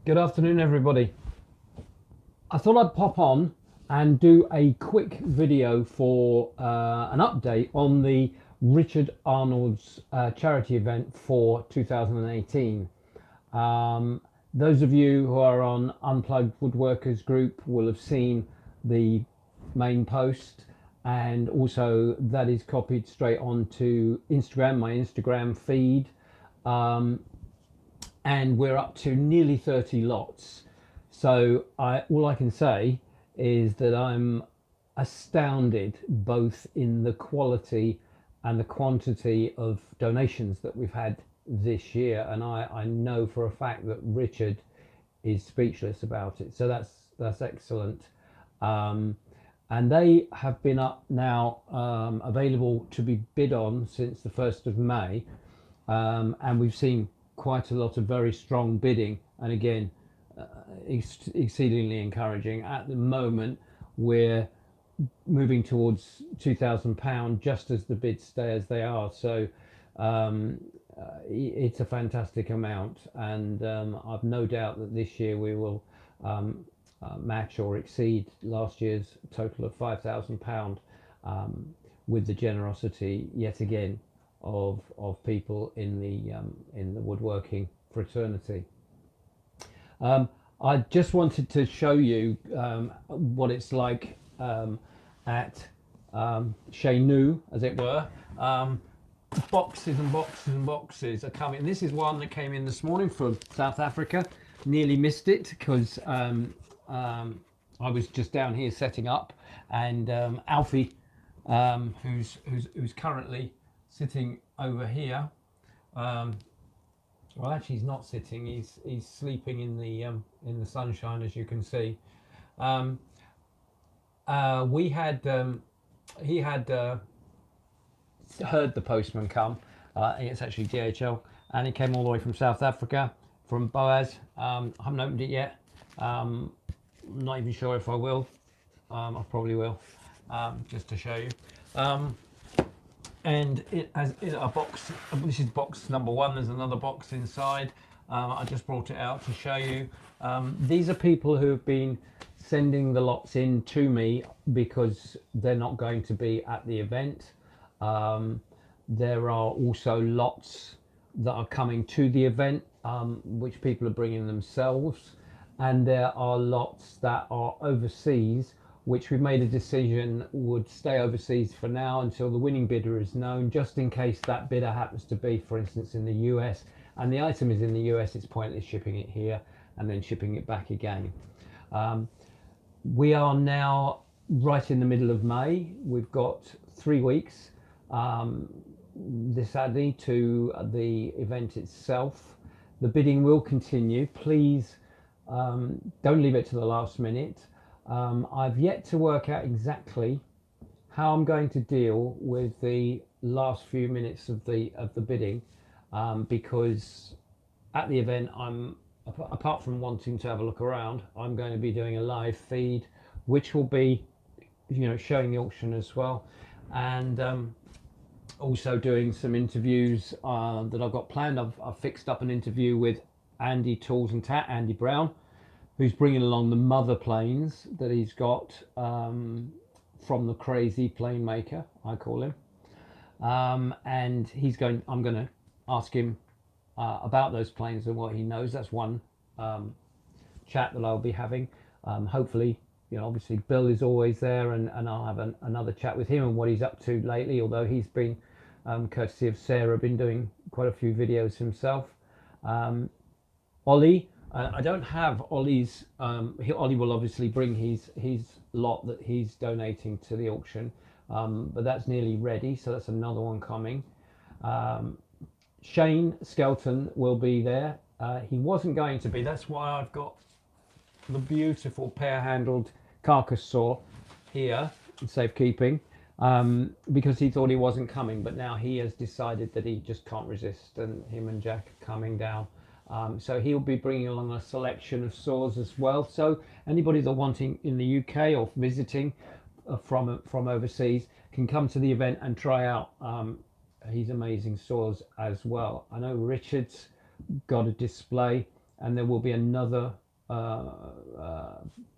Good afternoon, everybody. I thought I'd pop on and do a quick video for an update on the Richard Arnold's charity event for 2018. Those of you who are on Unplugged Woodworkers group will have seen the main post, and also that is copied straight onto Instagram, my Instagram feed. And we're up to nearly 30 lots. So all I can say is that I'm astounded both in the quality and the quantity of donations that we've had this year, and I know for a fact that Richard is speechless about it. So that's excellent. And they have been up now, available to be bid on since the 1st of May, and we've seen quite a lot of very strong bidding, and again, exceedingly encouraging. At the moment, we're moving towards £2,000 just as the bids stay as they are. So it's a fantastic amount, and I've no doubt that this year we will match or exceed last year's total of £5,000, with the generosity yet again of people in the woodworking fraternity. I just wanted to show you what it's like at Chez Nous, as it were. Boxes and boxes and boxes are coming. This is one that came in this morning from South Africa. Nearly missed it because I was just down here setting up, and Alfie, who's currently sitting over here. Well, actually, he's not sitting. He's sleeping in the sunshine, as you can see. He had heard the postman come. It's actually DHL, and he came all the way from South Africa, from Boaz. I haven't opened it yet. I'm not even sure if I will. I probably will, just to show you. And it has a box. This is box number one. There's another box inside. I just brought it out to show you. These are people who have been sending the lots in to me because they're not going to be at the event. There are also lots that are coming to the event, which people are bringing themselves, and there are lots that are overseas, which we've made a decision would stay overseas for now until the winning bidder is known, just in case that bidder happens to be, for instance, in the US, and the item is in the US. It's pointless shipping it here and then shipping it back again. We are now right in the middle of May. We've got 3 weeks this Saturday to the event itself. The bidding will continue. Please don't leave it to the last minute. I've yet to work out exactly how I'm going to deal with the last few minutes of the bidding, because at the event, apart from wanting to have a look around, I'm going to be doing a live feed, which will be, showing the auction as well, and also doing some interviews that I've got planned. I've fixed up an interview with Andy Tools and Tat, Andy Brown, who's bringing along the mother planes that he's got from the crazy plane maker, I call him. And I'm going to ask him about those planes and what he knows. That's one chat that I'll be having. Hopefully, obviously Bill is always there, and I'll have another chat with him and what he's up to lately, although he's been, courtesy of Sarah, been doing quite a few videos himself. Ollie, I don't have Ollie's. Ollie will obviously bring his lot that he's donating to the auction, but that's nearly ready, so that's another one coming. Shane Skelton will be there. He wasn't going to be. That's why I've got the beautiful pair-handled carcass saw here in safekeeping, because he thought he wasn't coming, but now he has decided that he just can't resist, and him and Jack are coming down. So he'll be bringing along a selection of saws as well. So anybody that wanting in the UK or visiting from overseas can come to the event and try out his amazing saws as well. I know Richard's got a display and there will be another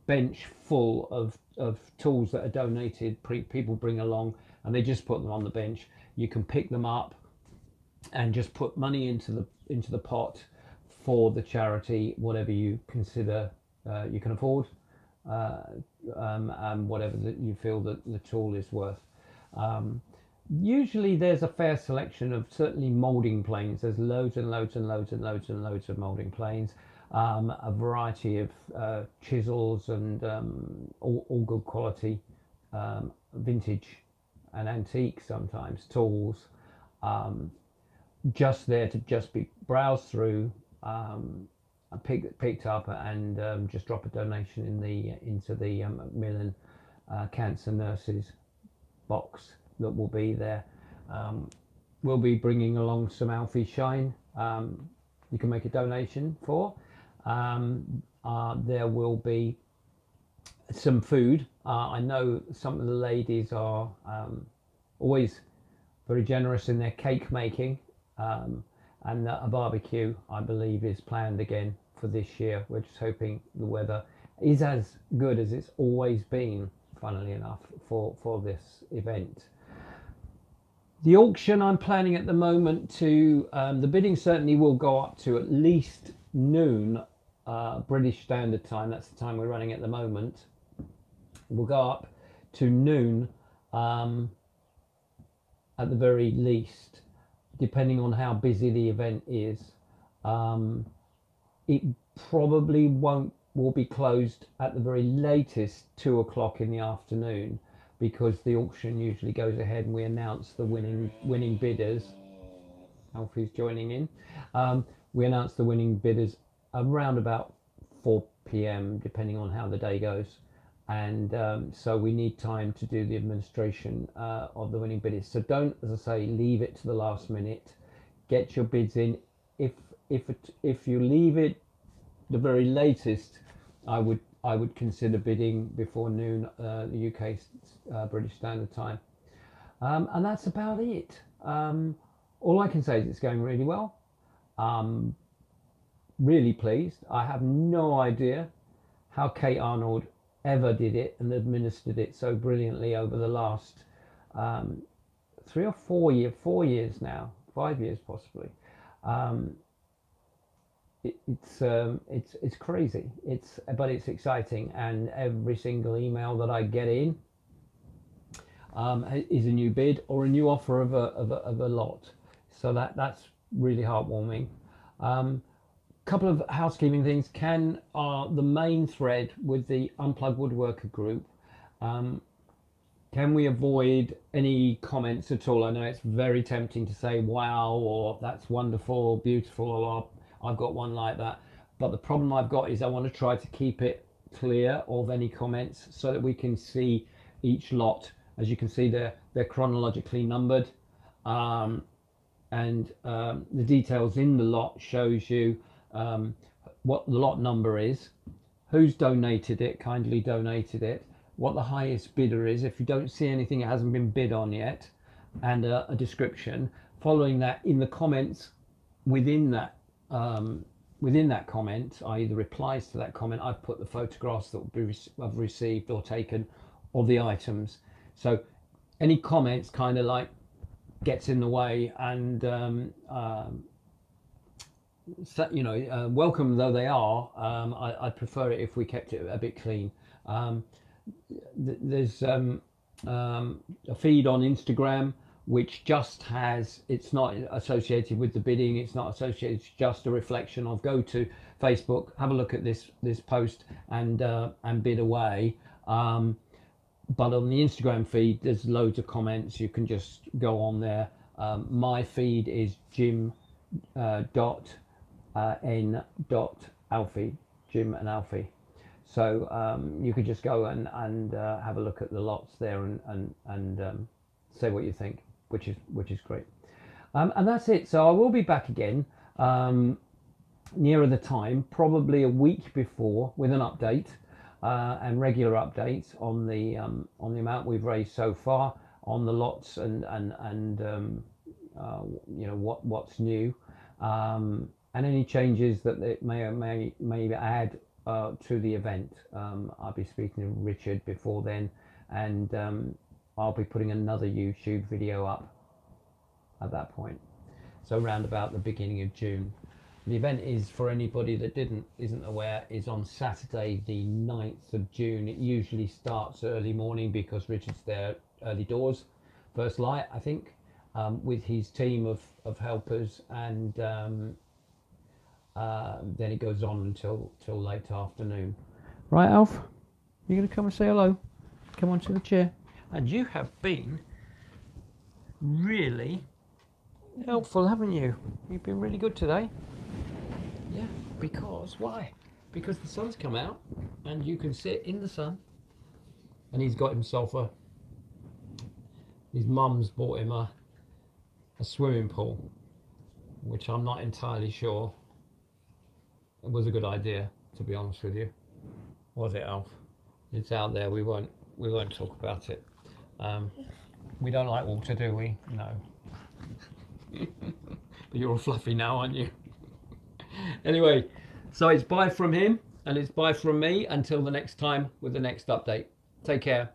bench full of tools that are donated. People bring along, and they just put them on the bench. You can pick them up and just put money into the pot for the charity, whatever you consider you can afford, and whatever that you feel that the tool is worth. Usually there's a fair selection of certainly moulding planes. There's loads and loads and loads and loads and loads of moulding planes, a variety of chisels and all good quality, vintage and antique sometimes tools, just there to just be browsed through, picked up, and just drop a donation into the Macmillan Cancer Nurses box that will be there. We'll be bringing along some Alfie Shine you can make a donation for. There will be some food. I know some of the ladies are always very generous in their cake making, and a barbecue, I believe, is planned again for this year. We're just hoping the weather is as good as it's always been, funnily enough, for this event. The auction I'm planning at the moment to, the bidding certainly will go up to at least noon British Standard Time. That's the time we're running at the moment. We'll go up to noon at the very least, depending on how busy the event is. It probably will be closed at the very latest 2 o'clock in the afternoon, because the auction usually goes ahead and we announce the winning bidders. Alfie's joining in. We announce the winning bidders around about 4 p.m. depending on how the day goes, and so we need time to do the administration of the winning bidders. So don't, as I say, leave it to the last minute. Get your bids in. If you leave it the very latest, I would consider bidding before noon the UK British Standard Time, and that's about it. All I can say is it's going really well. Really pleased. I have no idea how Kate Arnold ever did it and administered it so brilliantly over the last 3 or 4 years, 4 years now, 5 years possibly. It's crazy. But it's exciting, and every single email that I get in is a new bid or a new offer of a lot. So that's really heartwarming. Couple of housekeeping things. The main thread with the Unplugged Woodworker group, can we avoid any comments at all? I know it's very tempting to say wow, or that's wonderful, beautiful, or I've got one like that, but the problem I've got is I want to try to keep it clear of any comments so that we can see each lot. As you can see, they're chronologically numbered, and the details in the lot shows you what the lot number is, who's donated it, kindly donated it, what the highest bidder is. If you don't see anything, it hasn't been bid on yet, and a description. Following that, in the comments within that comment, i.e. the replies to that comment, I've put the photographs that I've received or taken of the items. So any comments kind of like gets in the way, and so, you know, welcome though they are, I'd prefer it if we kept it a bit clean. There's a feed on Instagram which just has, it's not associated with the bidding, it's not associated, it's just a reflection of, go to Facebook, have a look at this post, and bid away. But on the Instagram feed, there's loads of comments. You can just go on there. My feed is Jim N. Alfie, Jim and Alfie. So you could just go and have a look at the lots there and say what you think, which is great. And that's it. So I will be back again nearer the time, probably a week before, with an update and regular updates on the amount we've raised so far, on the lots, and you know what's new. and any changes that it may add to the event. I'll be speaking to Richard before then, and I'll be putting another YouTube video up at that point. So around about the beginning of June. The event is, for anybody that isn't aware, is on Saturday the 9th of June. It usually starts early morning because Richard's there early doors, first light I think, with his team of helpers, and then it goes on until late afternoon. Right, Alf? You gonna come and say hello? Come onto the chair. And you have been really helpful, haven't you? You've been really good today. Yeah, because why? Because the sun's come out and you can sit in the sun. And he's got himself his mum's bought him a swimming pool, which I'm not entirely sure it was a good idea, to be honest with you. Was it, Alf? It's out there. We won't talk about it. We don't like water, do we? No. But you're all fluffy now, aren't you? Anyway, so it's bye from him and it's bye from me until the next time with the next update. Take care.